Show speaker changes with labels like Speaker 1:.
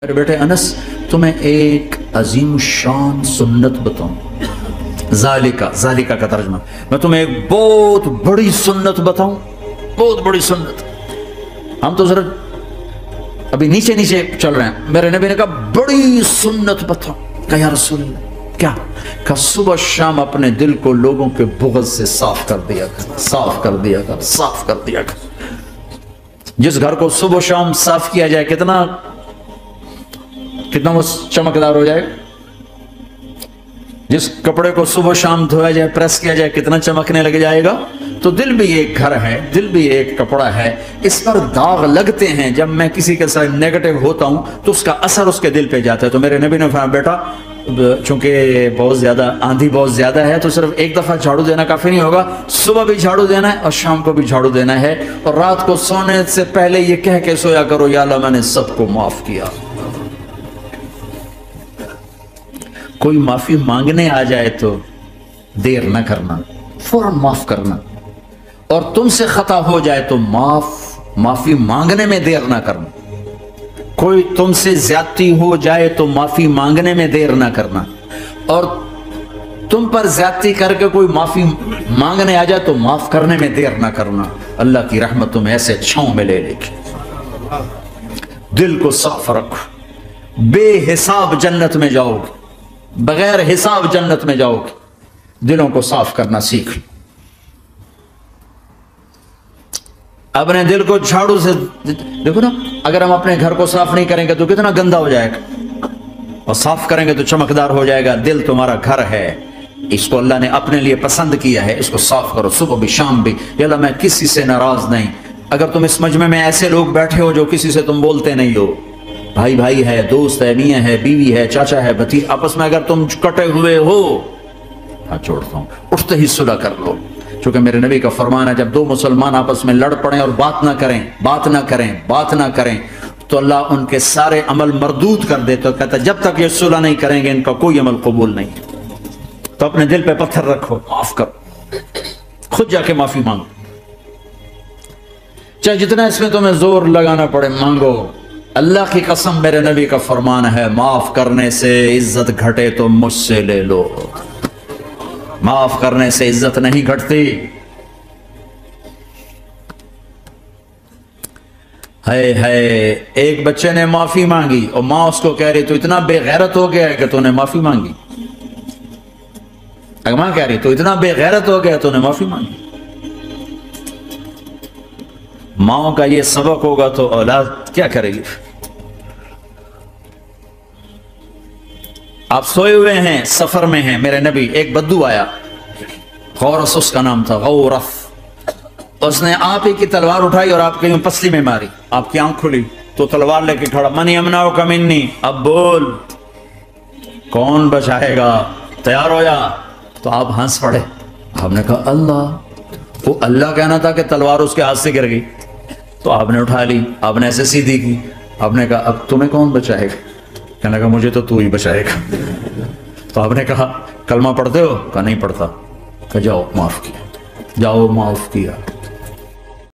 Speaker 1: मेरे बेटे अनस, तुम्हें एक अजीम शान सुन्नत बताऊं। जालिका का तर्जमा, मैं तुम्हें एक बहुत बड़ी सुन्नत बताऊं, बहुत बड़ी सुन्नत। हम तो जरा अभी नीचे नीचे चल रहे हैं। मेरे नबी ने कहा बड़ी सुन्नत बताओ। कहा या रसूल अल्लाह क्या? कहा सुबह शाम अपने दिल को लोगों के बुग़्ज़ से साफ कर दिया कर, साफ कर दिया कर, साफ कर दिया कर। जिस घर को सुबह शाम साफ किया जाए कितना वो चमकदार हो जाएगा। जिस कपड़े को सुबह शाम धोया जाए, प्रेस किया जाए, कितना चमकने लग जाएगा। तो दिल भी एक घर है, दिल भी एक कपड़ा है, इस पर दाग लगते हैं। जब मैं किसी के साथ नेगेटिव होता हूं तो उसका असर उसके दिल पे जाता है। तो मेरे नबी ने फरमाया बेटा, चूंकि बहुत ज्यादा आंधी बहुत ज्यादा है तो सिर्फ एक दफा झाड़ू देना काफी नहीं होगा, सुबह भी झाड़ू देना है और शाम को भी झाड़ू देना है। और रात को सोने से पहले ये कह के सोया करो, या अल्लाह मैंने सबको माफ किया। कोई माफी मांगने आ जाए तो देर न करना, फौरन माफ करना। और तुमसे खता हो जाए तो माफी मांगने में देर ना करना। कोई तुमसे ज्यादती हो जाए तो माफी मांगने में देर ना करना। और तुम पर ज्यादती करके कोई माफी मांगने आ जाए तो माफ करने में देर ना करना। अल्लाह की रहमत तुम्हें ऐसे छांव में ले लेगी। दिल को साफ रखो, बेहिसाब जन्नत में जाओगे, बगैर हिसाब जन्नत में जाओगे। दिलों को साफ करना सीख। अपने दिल को झाड़ू से देखो ना, अगर हम अपने घर को साफ नहीं करेंगे तो कितना गंदा हो जाएगा, और साफ करेंगे तो चमकदार हो जाएगा। दिल तुम्हारा घर है, इसको अल्लाह ने अपने लिए पसंद किया है, इसको साफ करो सुबह भी शाम भी। या अल्लाह मैं किसी से नाराज नहीं। अगर तुम इस मजमे में ऐसे लोग बैठे हो जो किसी से तुम बोलते नहीं हो, भाई भाई है, दोस्त है, मियाँ है, बीवी है, चाचा है, भतीजा, आपस में अगर तुम कटे हुए हो, हाथ जोड़ता हूं, उठते ही सुलह कर लो। क्योंकि मेरे नबी का फरमान है, जब दो मुसलमान आपस में लड़ पड़े और बात ना करें तो अल्लाह उनके सारे अमल मरदूद कर दे। तो कहता जब तक ये सुलह नहीं करेंगे इनका कोई अमल कबूल नहीं। तो अपने दिल पे पत्थर रखो, माफ करो, खुद जाके माफी मांगो। चाहे जितना इसमें तुम्हें जोर लगाना पड़े मांगो। अल्लाह की कसम, मेरे नबी का फरमान है, माफ करने से इज्जत घटे तो मुझसे ले लो। माफ करने से इज्जत नहीं घटती। है एक बच्चे ने माफी मांगी और मां उसको कह रही तो इतना बेगैरत हो गया है कि तूने माफी मांगी। अगर मां कह रही तो इतना बेगैरत हो गया तूने माफी मांगी। माओ का ये सबक होगा तो औलाद क्या करेगी। आप सोए हुए हैं, सफर में हैं, मेरे नबी, एक बद्दू आया, गौरस उसका नाम था, गौरस। उसने आप ही की तलवार उठाई और आपके पसली में मारी। आपकी आंख खुली तो तलवार लेके खड़ा, मन यमना हो कमिन्नी, अब बोल कौन बचाएगा, तैयार हो जा। तो आप हंस पड़े। आपने कहा अल्लाह। वो अल्लाह कहना था कि तलवार उसके हाथ से गिर गई। तो आपने उठा ली, आपने ऐसे सीधी की। आपने कहा अब तुम्हें कौन बचाएगा? कहने लगा मुझे तो तू ही बचाएगा। तो आपने कहा कलमा पढ़ते हो? कहा नहीं पढ़ता। कहा जाओ माफ किया, जाओ माफ किया।